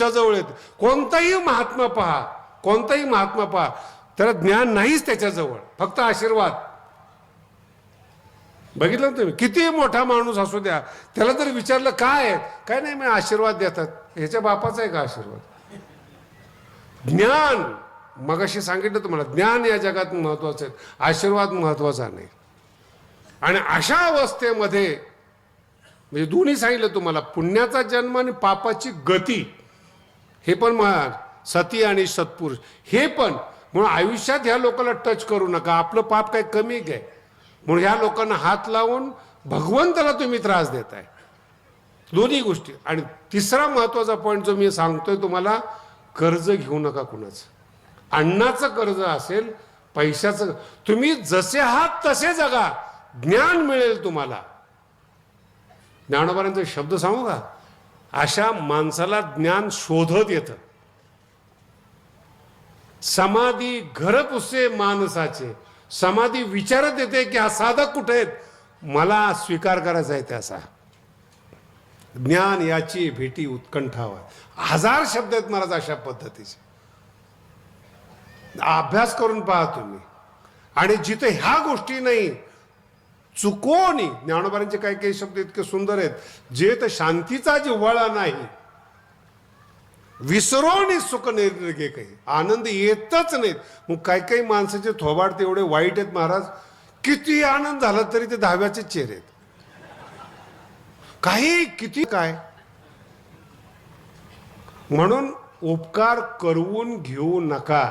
जवळ येत कोणताही महात्मा पहा, कोणताही महात्मा पहा, त्याला ज्ञान नाहीच त्याच्याजवळ, फक्त आशीर्वाद. बघितलं तुम्ही, किती मोठा माणूस असू द्या, त्याला जर विचारलं काय काय नाही, मी आशीर्वाद देतात. ह्याच्या बापाचा आहे का आशीर्वाद? ज्ञान, मगाशी सांगितलं तुम्हाला, ज्ञान या जगात महत्वाचं आहे, आशीर्वाद महत्वाचा नाही. आणि अशा अवस्थेमध्ये म्हणजे दोन्ही सांगितलं तुम्हाला, पुण्याचा जन्म आणि पापाची गती, हे पण महान सती आणि सत्पुरुष, हे पण. म्हणून आयुष्यात ह्या लोकांना टच करू नका, आपलं पाप काय कमी काय, म्हणून ह्या लोकांना हात लावून भगवंताला तुम्ही त्रास देताय. दोन्ही गोष्टी. आणि तिसरा महत्वाचा पॉईंट जो मी सांगतोय तुम्हाला, कर्ज घेऊ नका कुणाचं. अन्नाचं कर्ज असेल, पैशाचं, तुम्ही जसे आहात तसे जगा, ज्ञान मिळेल तुम्हाला. ज्ञानोबांचे शब्द सांगू का, अशा माणसाला ज्ञान शोधत येतं. समाधी घर पुसे माणसाचे, समाधी विचारत येते की हा साधक कुठे आहेत, मला स्वीकार करायचा आहे त्याचा. ज्ञान याची भेटी उत्कंठावा, हजार शब्द आहेत महाराज अशा पद्धतीचे. अभ्यास करून पहा तुम्ही. आणि जिथे ह्या गोष्टी नाही, चुकोनी, ज्ञानोबांचे काही काही शब्द इतके सुंदर आहेत, जे तर शांतीचा जिव्हाळा नाही, विसरोनी सुख निर्गे, काही आनंद येतच नाहीत. मग काही काही माणसाचे थोबाड तेवढे वाईट आहेत महाराज, किती आनंद झाला तरी ते दहाव्याचे चेहरे आहेत, काही किती काय. म्हणून उपकार करवून घेऊ नका.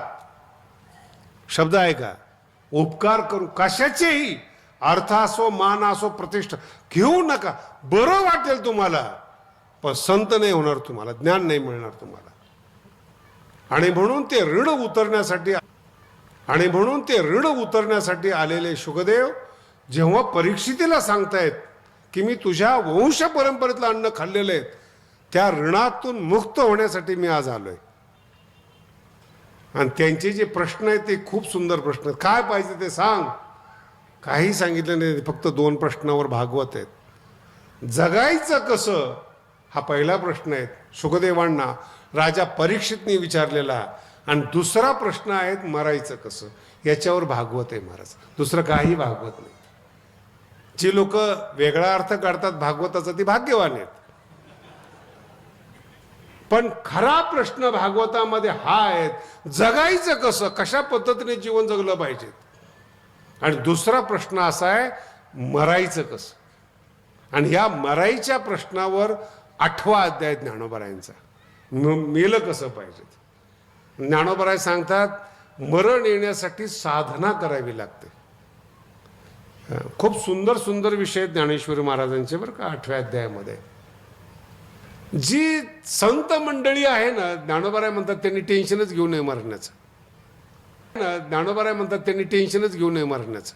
शब्द आहे का, उपकार करू कशाचेही, अर्थ असो, मान असो, प्रतिष्ठा घेऊ नका. बरं वाटेल तुम्हाला, पण संत नाही होणार तुम्हाला, ज्ञान नाही मिळणार तुम्हाला. आणि म्हणून ते ऋण उतरण्यासाठी आलेले शुकदेव जेव्हा परीक्षितीला सांगतायत की मी तुझ्या वंश परंपरेतलं अन्न खाल्लेलं आहे, त्या ऋणातून मुक्त होण्यासाठी मी आज आलोय. आणि त्यांचे जे प्रश्न आहेत ते खूप सुंदर प्रश्न आहेत. काय पाहिजे ते सांग, काही सांगितलं नाही, फक्त 2 प्रश्नावर भागवत आहेत. जगायचं कसं हा पहिला प्रश्न आहे शुकदेवांना राजा परीक्षितने विचारलेला, आणि दुसरा प्रश्न आहे मरायचं कसं, याच्यावर भागवत आहे महाराज, दुसरं काही भागवत नाही. जी लोक वेगळा अर्थ काढतात भागवताचा ती भाग्यवान आहेत, पण खरा प्रश्न भागवतामध्ये हा आहे, जगायचं कसं, कशा पद्धतीने जीवन जगलं पाहिजे. आणि दुसरा प्रश्न असा आहे, मरायचं कसं. आणि ह्या मरायच्या प्रश्नावर 8वा अध्याय ज्ञानोबारायांचा, मेलं कसं पाहिजे. ज्ञानोबाराय सांगतात, मरण येण्यासाठी साधना करावी लागते. खूप सुंदर सुंदर विषय ज्ञानेश्वरी महाराजांचे बरं का 8व्या अध्यायामध्ये. जी संत मंडळी आहे ना, ज्ञानोबाराय म्हणतात त्यांनी टेन्शनच घेऊ नये मरण्याचं. ज्ञानोबाराय म्हणतात त्यांनी टेन्शनच घेऊ नये मरण्याचं.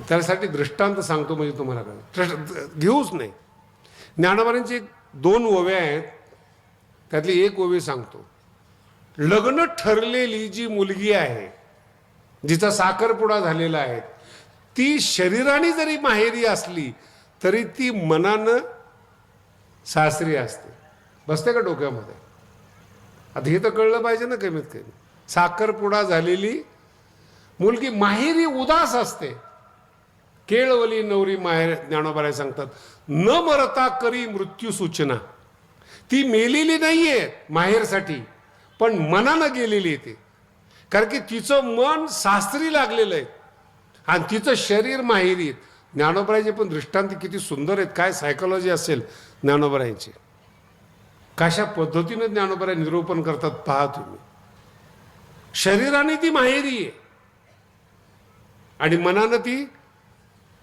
त्यासाठी दृष्टांत सांगतो, म्हणजे तुम्हाला काय घेऊच नाही. ज्ञानोबारांची 2 ओव्या आहेत, त्यातली एक ओवी सांगतो. लग्न ठरलेली जी मुलगी आहे, जिचा साखरपुडा झालेला आहे, ती शरीराने जरी माहेरी असली तरी ती मनानं सासरी असते. बसते का डोक्यामध्ये? आता हे तर कळलं पाहिजे ना कमीत कमी. साखरपुडा झालेली मुलगी माहेरी उदास असते. केळवली नवरी माहेर, ज्ञानोबाराय सांगतात, न मरता करी मृत्यू सूचना. ती मेलेली नाहीये माहेरसाठी, पण मनानं गेलेली येते, कारण की तिचं मन सासरी लागलेलं आहे आणि तिचं शरीर माहेरी. ज्ञानोबारायचे पण दृष्टांत किती सुंदर आहेत, काय सायकोलॉजी असेल ज्ञानोबारायची, कशा पद्धतीने ज्ञानोबाराय निरूपण करतात पहा तुम्ही. शरीराने ती माहेरी आहे आणि मनानं ती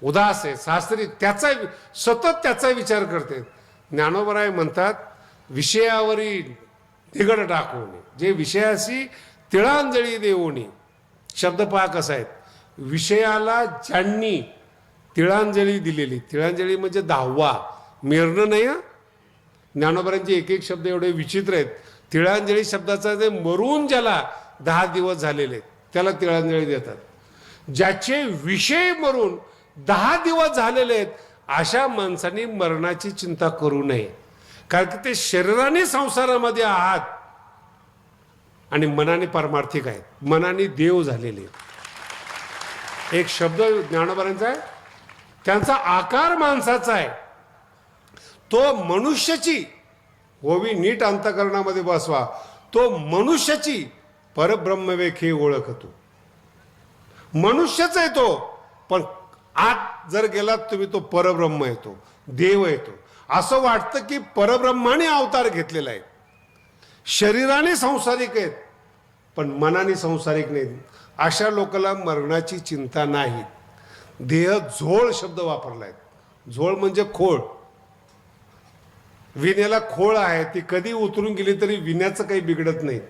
उदास आहे, सासरी, त्याचा सतत त्याचा विचार करते. ज्ञानोबाराय म्हणतात, विषयावरी निगड टाकवणे, जे विषयाशी तिळांजळी देवणी. शब्द पहा कसा आहे, विषयाला ज्यांनी तिळांजळी दिलेली, तिळांजळी म्हणजे 10वा, मेरणं नाही. ज्ञानोबारांचे एक एक शब्द एवढे विचित्र आहेत. तिळांजळी शब्दाचा, जे मरून ज्याला 10 दिवस झालेले त्याला तिळांजळी देतात. ज्याचे विषय मरून 10 दिवस झालेले आहेत, अशा माणसांनी मरणाची चिंता करू नये. कारण की ते शरीराने संसारामध्ये आहात आणि मनाने पारमार्थिक आहेत, मनाने देव झालेले. एक शब्द ज्ञानोबांचा आहे, त्यांचा आकार माणसाचा आहे, तो मनुष्याची होवी नीट अंतकरणामध्ये बसवा, तो मनुष्याची परब्रह्मवेखे ओळखतो. मनुष्यच आहे तो, पण आत जर गेलात तुम्ही तो परब्रह्म येतो, देव येतो. असं वाटतं की परब्रह्माने अवतार घेतलेला आहे. शरीराने संसारिक आहेत पण मनाने संसारिक नाहीत. अशा लोकांना मरणाची चिंता नाही. देह झोळ शब्द वापरलाय. झोळ म्हणजे खोळ. विण्याला खोळ आहे, ती कधी उतरून गेली तरी विण्याचं काही बिघडत नाही.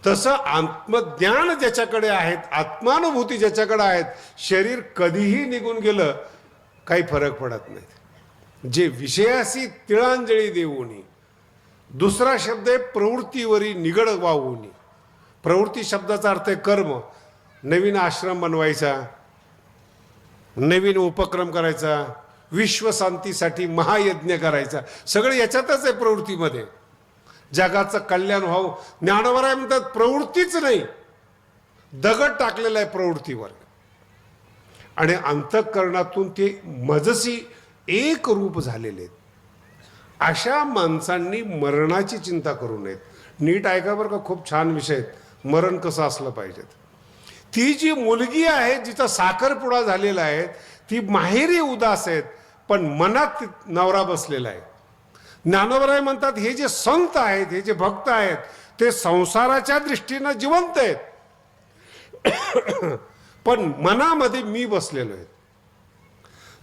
तसं आत्मज्ञान ज्याच्याकडे आहेत, आत्मानुभूती ज्याच्याकडे आहेत, शरीर कधीही निघून गेलं काही फरक पडत नाही. जे विषयाशी तिळांजळी देऊनी. दुसरा शब्द आहे प्रवृत्तीवरी निगड वाहूनी. प्रवृत्ती शब्दाचा अर्थ आहे कर्म. नवीन आश्रम बनवायचा, नवीन उपक्रम करायचा, विश्वशांतीसाठी महायज्ञ करायचा, सगळं याच्यातच आहे प्रवृत्तीमध्ये. जगाचं कल्याण व्हावं. ज्ञानोबा म्हणतात प्रवृत्तीच नाही, दगड टाकलेला आहे प्रवृत्तीवर, आणि अंतःकरणातून ते मजसी एक रूप झालेले आहेत. अशा माणसांनी मरणाची चिंता करू नयेत. नीट ऐका बरं का, खूप छान विषय आहेत. मरण कसं असलं पाहिजे. ती जी मुलगी आहे जिचा साखरपुडा झालेला आहे, ती माहेरी उदास आहेत पण मनात नवरा बसलेला आहे. ज्ञानोबराय म्हणतात हे जे संत आहेत, हे जे भक्त आहेत, ते संसाराच्या दृष्टीनं जिवंत आहेत पण मनामध्ये मी बसलेलो आहे.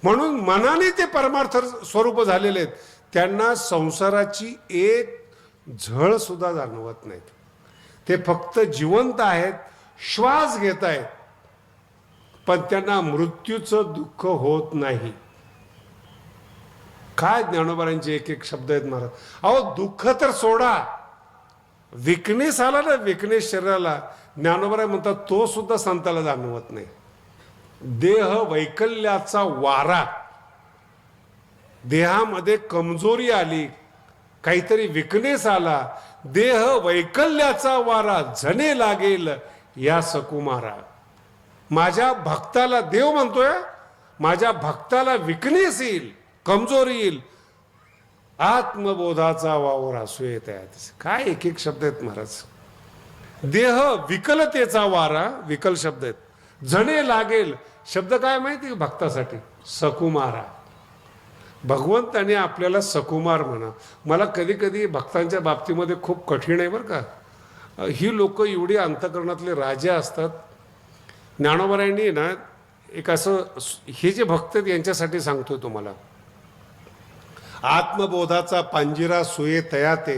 म्हणून मनाने ते परमार्थ स्वरूप झालेले आहेत. त्यांना संसाराची एक झळ सुद्धा जाणवत नाहीत. ते फक्त जिवंत आहेत, श्वास घेत आहेत, पण त्यांना मृत्यूचं दुःख होत नाही. काय ज्ञानोबांचे एक एक शब्द आहेत महाराज. अहो दुःख तर सोडा, विकनेस आला ना, विकनेस शरीराला, ज्ञानोबा म्हणतात तो सुद्धा संताला जाणवत नाही. देह वैकल्याचा वारा, देहामध्ये कमजोरी आली, काहीतरी विकनेस आला, देह वैकल्याचा वारा झणे लागेल या सकुमारा. माझ्या भक्ताला, देव म्हणतोय, माझ्या भक्ताला विकनेस येईल, कमजोरी येईल, आत्मबोधाचा वावर असू येत आहे. काय एक एक शब्द आहेत महाराज. देह विकलतेचा वारा, विकल शब्द आहेत. झणे लागेल शब्द काय माहिती भक्तासाठी, सकुमारा. भगवंताने आपल्याला सकुमार म्हणा. मला कधी कधी भक्तांच्या बाबतीमध्ये खूप कठीण आहे बरं का. ही लोक एवढी अंतःकरणातले राजे असतात. ज्ञानोबरायांनी ना एक असं, हे जे भक्त आहेत यांच्यासाठी सांगतोय तुम्हाला, आत्मबोधाचा पांजिरा सोये तयाते,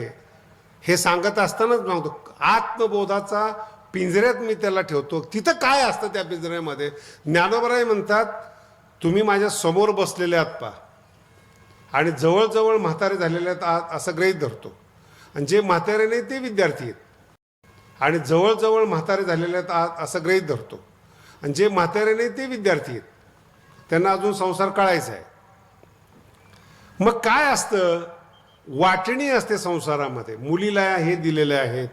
हे सांगत असतानाच सांगतो आत्मबोधाचा पिंजऱ्यात मी त्याला ठेवतो. तिथं काय असतं त्या पिंजऱ्यामध्ये? ज्ञानोबराय म्हणतात तुम्ही माझ्या समोर बसलेले आहात पा, आणि जवळजवळ म्हातारे झालेले आहेत असं गृहीत धरतो, आणि जे म्हातारे नाही ते विद्यार्थी आहेत, आणि जवळजवळ म्हातारे झालेले आहेत असं गृहीत धरतो, आणि जे म्हातारे नाही ते विद्यार्थी आहेत, त्यांना अजून संसार कळायचा आहे. मग काय असतं? वाटणी असते संसारामध्ये. मुलीला हे दिलेले आहेत,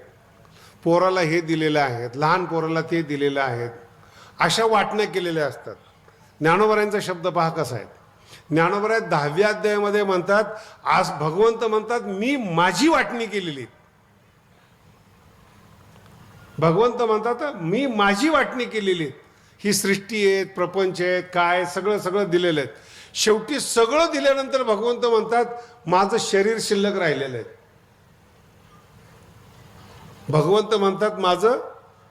पोराला हे दिलेले आहेत, लहान पोराला ते दिलेले आहेत, अशा वाटण्या केलेल्या असतात. ज्ञानोबरायांचा शब्द पहा कसा आहे. ज्ञानोबराय 10व्या अध्यायामध्ये म्हणतात, आज भगवंत म्हणतात मी माझी वाटणी केलेली. भगवंत म्हणतात मी माझी वाटणी केलेली. ही सृष्टी आहेत, प्रपंच आहेत, काय सगळं सगळं दिलेलं आहे. शेवटी सगळं दिल्यानंतर भगवंत म्हणतात माझं शरीर शिल्लक राहिलेलं आहे. भगवंत म्हणतात माझं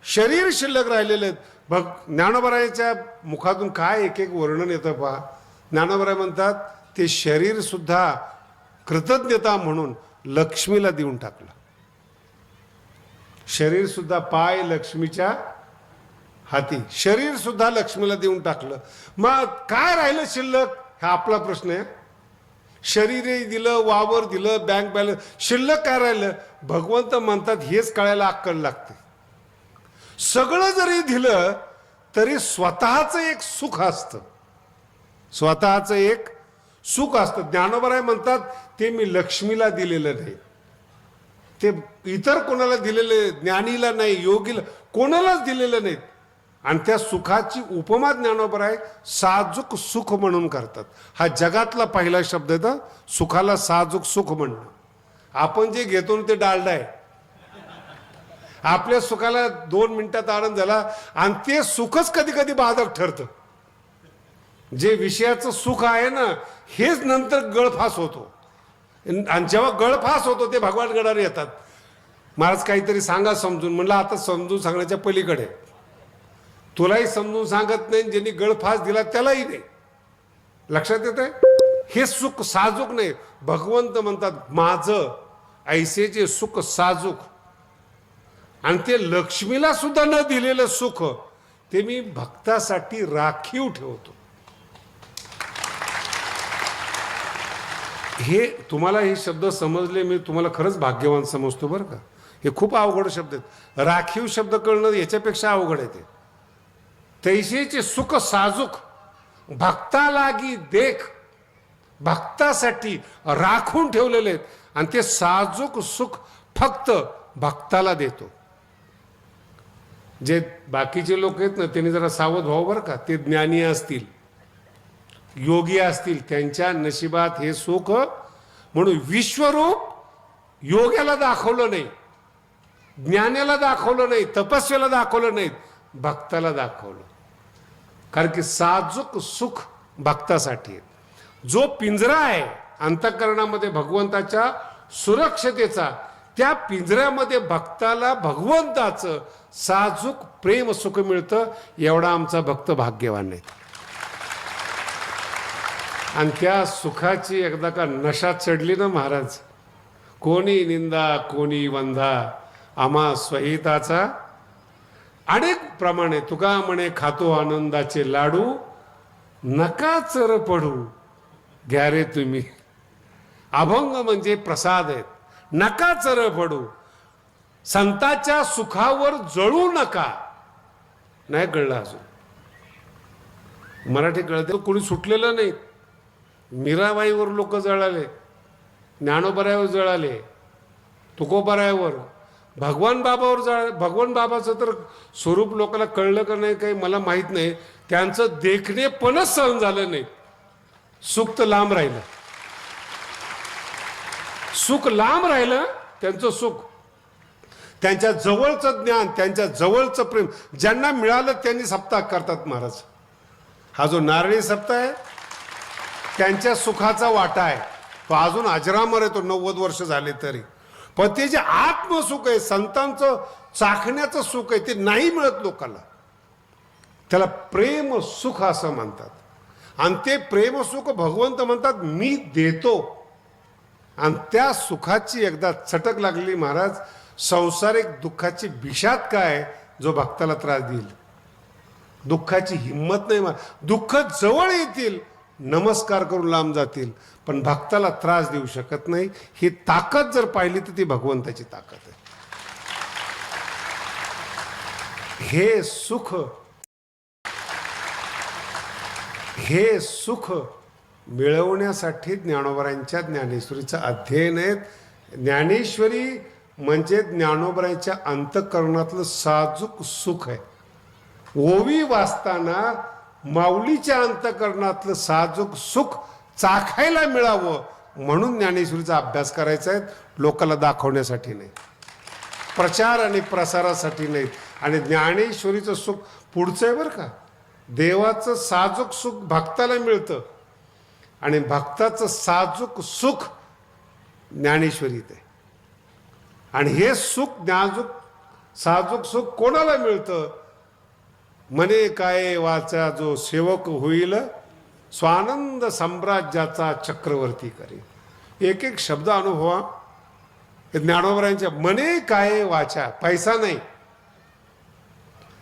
शरीर शिल्लक राहिलेलं आहे. ज्ञानोबरायाच्या मुखातून काय एक एक वर्णन येतं पहा. ज्ञानोबराय म्हणतात ते शरीर सुद्धा कृतज्ञता म्हणून लक्ष्मीला देऊन टाकलं. शरीर सुद्धा पाय लक्ष्मीच्या हाती, शरीर सुद्धा लक्ष्मीला देऊन टाकलं. मग काय राहिलं शिल्लक? हा आपला प्रश्न आहे. शरीरही दिलं, वावर दिलं, बँक बॅलन्स, शिल्लक काय राहिलं? भगवंत म्हणतात हेच कळायला अक्कल लागते. सगळं जरी दिलं तरी स्वतःचं एक सुख असतं, स्वतःचं एक सुख असतं. ज्ञानोबराय म्हणतात ते मी लक्ष्मीला दिलेलं नाही, ते इतर कोणाला दिलेले, ज्ञानीला नाही, योगीला कोणालाच दिलेलं नाहीत. आणि त्या सुखाची उपमा ज्ञानोबराय साजूक सुख म्हणून करतात. हा जगातला पहिला शब्द आहे तर सुखाला साजूक सुख म्हणणं. आपण जे घेतो ते डालडा आहे. आपल्या सुखाला 2 मिनिटात आनंद झाला आणि ते सुखच कधी कधी बाधक ठरतं. जे विषयाचं सुख आहे ना हेच नंतर गळफास होतो. आणि जेव्हा गळफास होतो ते भगवान गडावर येतात. महाराज काहीतरी सांगा समजून. म्हणलं आता समजून सांगण्याच्या पलीकडे, तुलाही समजून सांगत नाही, ज्यांनी गळफास दिला त्यालाही नाही. लक्षात येत आहे? हे सुख साजूक नाही. भगवंत म्हणतात माझं ऐसेचे सुख साजूक. आणि ते लक्ष्मीला सुद्धा न दिलेलं सुख ते मी भक्तासाठी राखीव ठेवतो. हे तुम्हाला हे शब्द समजले, मी तुम्हाला खरंच भाग्यवान समजतो बरं का. हे खूप अवघड शब्द आहेत. राखीव शब्द कळणं याच्यापेक्षा अवघड आहे. ते तैसेचे सुख साजूक भक्ता लागी देख, भक्तासाठी राखून ठेवलेले आहेत. आणि ते साजूक सुख फक्त भक्ताला देतो. जे बाकीचे लोक आहेत ना त्यांनी जरा सावध व्हावं बरं का. ते ज्ञानी असतील, योगी असतील, त्यांच्या नशिबात हे सुख. म्हणून विश्वरूप योग्याला दाखवलं नाही, ज्ञानाला दाखवलं नाही, तपस्याला दाखवलं नाही, भक्ताला दाखवलं. कारण की साजूक सुख भक्तासाठी आहे. जो पिंजरा आहे अंतःकरणामध्ये भगवंताच्या सुरक्षतेचा, त्या पिंजऱ्यामध्ये भक्ताला भगवंताचं साजूक प्रेम सुख मिळतं. एवढा आमचा भक्त भाग्यवान आहे. आणि त्या सुखाची एकदा का नशा चढली ना महाराज, कोणी निंदा कोणी वंदा आम्हा स्वहिताचा. अनेक प्रमाणे तुका म्हणे खातो आनंदाचे लाडू, नका चर पडू घ्या रे तुम्ही. अभंग म्हणजे प्रसाद आहेत. नका चर पडू, संताच्या सुखावर जळू नका. नाही कळलं अजून? मराठी कळते. कोणी सुटलेलं नाही. मीराबाईवर लोक जळाले, ज्ञानोबरायावर जळाले, तुकोबरायावर, भगवान बाबावर जळाले. भगवान बाबाचं तर स्वरूप लोकांना कळलं का नाही काही मला माहीत नाही. त्यांचं देखणेपणच सहन झालं नाही. सुख तर लांब राहिलं, सुख लांब राहिलं. त्यांचं सुख, त्यांच्या जवळचं ज्ञान, त्यांच्या जवळचं प्रेम ज्यांना मिळालं त्यांनी सप्ताह करतात महाराज. हा जो नारळी सप्ताह आहे त्यांच्या सुखाचा वाटा आहे. तो अजून अजरामर आहे. तो 90 वर्ष झाले तरी. पण ते जे आत्मसुख आहे, संतांचं चाखण्याचं सुख आहे, ते नाही मिळत लोकांना. त्याला प्रेम सुख असं म्हणतात. आणि ते प्रेम सुख भगवंत म्हणतात मी देतो. आणि त्या सुखाची एकदा चटक लागली महाराज, संसारिक दुःखाची विषाद काय जो भक्ताला त्रास देईल. दुःखाची हिंमत नाही. दुःख जवळ येतील, नमस्कार करून लांब जातील, पण भक्ताला त्रास देऊ शकत नाही. ही ताकद जर पाहिली तर ती भगवंताची ताकद आहे. हे सुख, हे सुख मिळवण्यासाठी ज्ञानोबरायांच्या ज्ञानेश्वरीचं अध्ययन आहे. ज्ञानेश्वरी म्हणजे ज्ञानोबरायांच्या अंतःकरणातलं साजूक सुख आहे. ओवी वाचताना माऊलीच्या अंतःकरणातलं साजूक सुख चाखायला मिळावं म्हणून ज्ञानेश्वरीचा अभ्यास करायचा आहे. लोकांना दाखवण्यासाठी नाही, प्रचार आणि प्रसारासाठी नाही. आणि ज्ञानेश्वरीचं सुख पुढचं आहे बरं का. देवाचं साजूक सुख भक्ताला मिळतं आणि भक्ताचं साजूक सुख ज्ञानेश्वरीत आहे. आणि हे सुख नाजूक साजूक सुख कोणाला मिळतं? म्हणे काय वाचा जो सेवक होईल, स्वानंद साम्राज्याचा चक्रवर्ती करेल. एक एक शब्द अनुभवा. ज्ञानोबरायांच्या म्हणे काय वाचा, पैसा नाही.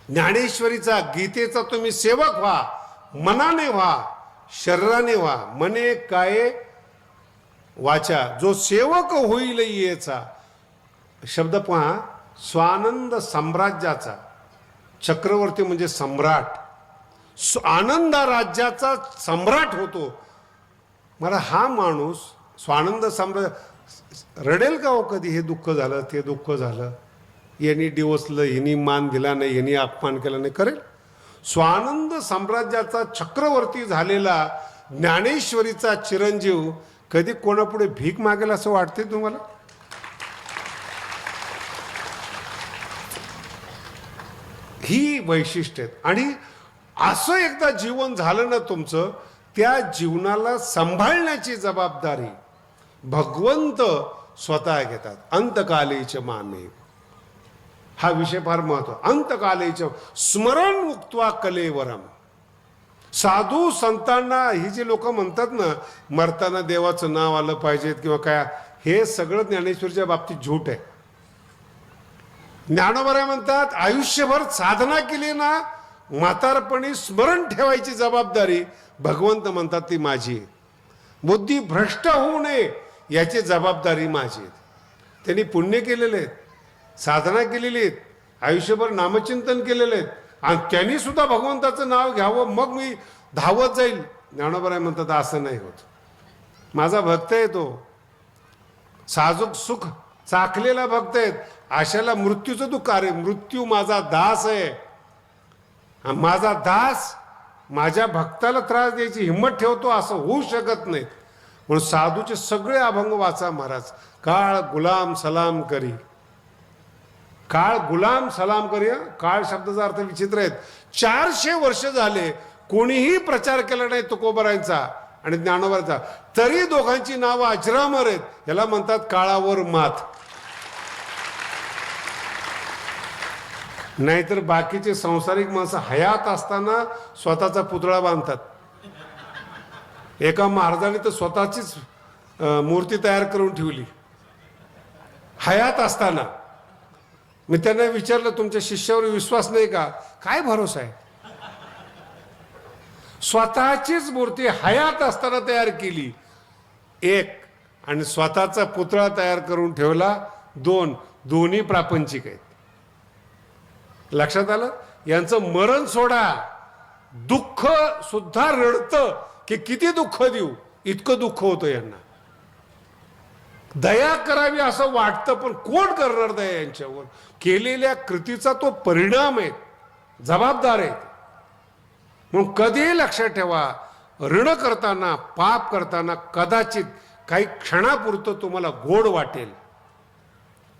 ज्ञानेश्वरीचा गीतेचा तुम्ही सेवक व्हा, मनाने व्हा, शरीराने व्हा. म्हणे काय वाचा जो सेवक होईल येचा. शब्द पहा, स्वानंद साम्राज्याचा. चक्रवर्ती म्हणजे सम्राट, आनंद राज्याचा सम्राट होतो. मला हा माणूस स्वानंद सम्राट रडेल का हो कधी, हे दुःख झालं ते दुःख झालं, यांनी डिवचलं, यांनी मान दिला नाही, यांनी अपमान केला नाही, करेल? स्वानंद साम्राज्याचा चक्रवर्ती झालेला ज्ञानेश्वरीचा चिरंजीव कधी कोणापुढे भीक मागेल असं वाटते तुम्हाला? ही वैशिष्ट्य आहेत. आणि असं एकदा जीवन झालं ना तुमचं, त्या जीवनाला सांभाळण्याची जबाबदारी भगवंत स्वतः घेतात. अंतकालेच मामे, हा विषय फार महत्त्वाचा. अंतकालेच स्मरण मुक्त्वा कलेवरम. साधू संतांना ही जी लोक म्हणतात ना मरताना देवाचं नाव आलं पाहिजेत किंवा काय, हे सगळं ज्ञानेश्वरीच्या बाबतीत झूट आहे. ज्ञानोबा म्हणतात आयुष्यभर साधना केली ना, म्हातारपणी स्मरण ठेवायची जबाबदारी भगवंत म्हणतात ती माझी. बुद्धी भ्रष्ट होऊ नये याची जबाबदारी माझी. त्यांनी पुण्य केलेले आहेत, साधना केलेली आहेत, आयुष्यभर नामचिंतन केलेले आहेत, आणि त्यांनी सुद्धा भगवंताचं नाव घ्यावं मग मी धावत जाईल. ज्ञानोबा म्हणतात असं नाही होत. माझा भक्त आहे तो, साजूक सुख चाखलेला भक्त आहेत. आशाला मृत्यूचं दुःख, अरे मृत्यू माझा दास आहे, माझा दास माझ्या भक्ताला त्रास द्यायची हिंमत ठेवतो असं होऊ शकत नाही. म्हणून साधूचे सगळे अभंग वाचा महाराज. काळ गुलाम सलाम करी, काळ गुलाम सलाम करी. काळ शब्दाचा अर्थ विचित्र आहेत. 400 वर्ष झाले कोणीही प्रचार केला नाही तुकोबारायांचा आणि ज्ञानोबारांचा, तरी दोघांची नावं अजरामर आहेत. याला म्हणतात काळावर मात. नाहीतर बाकीचे संसारिक माणसं हयात असताना स्वतःचा पुतळा बांधतात. एका महाराजाने तर स्वतःचीच मूर्ती तयार करून ठेवली हयात असताना. मी त्यांना विचारलं तुमच्या शिष्यावर विश्वास नाही का? काय भरोसा आहे? स्वतःचीच मूर्ती हयात असताना तयार केली एक, आणि स्वतःचा पुतळा तयार करून ठेवला दोन. दोन्ही प्रापंचिक आहेत. लक्षात आलं? यांचं मरण सोडा, दुःख सुद्धा रडतं की किती दुःख देऊ, इतकं दुःख होतं यांना. दया करावी असं वाटतं, पण कोण करणार दया यांच्यावर? केलेल्या कृतीचा तो परिणाम आहे, जबाबदार आहे. म्हणून कधीही लक्षात ठेवा, ऋण करताना, पाप करताना कदाचित काही क्षणापुरतं तुम्हाला गोड वाटेल,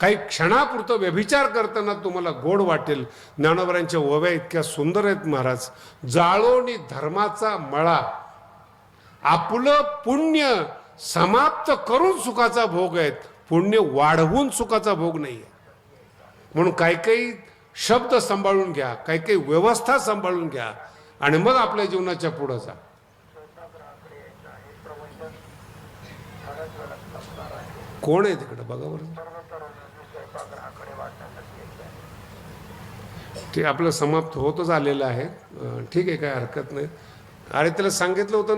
काही क्षणापुरतं व्यभिचार करताना तुम्हाला गोड वाटेल. ज्ञानोबारांच्या ओव्या इतक्या सुंदर आहेत महाराज. जाळोनी धर्माचा मळा, आपलं पुण्य समाप्त करून सुखाचा भोग आहेत, पुण्य वाढवून सुखाचा भोग नाही आहे. म्हणून काही काही शब्द सांभाळून घ्या, काही काही व्यवस्था सांभाळून घ्या, आणि मग आपल्या जीवनाच्या पुढे जा. कोण आहे तिकडे बघा बरं. ते आपलं समाप्त होतच आलेलं आहे. ठीक आहे, काय हरकत नाही. अरे त्याला सांगितलं होतं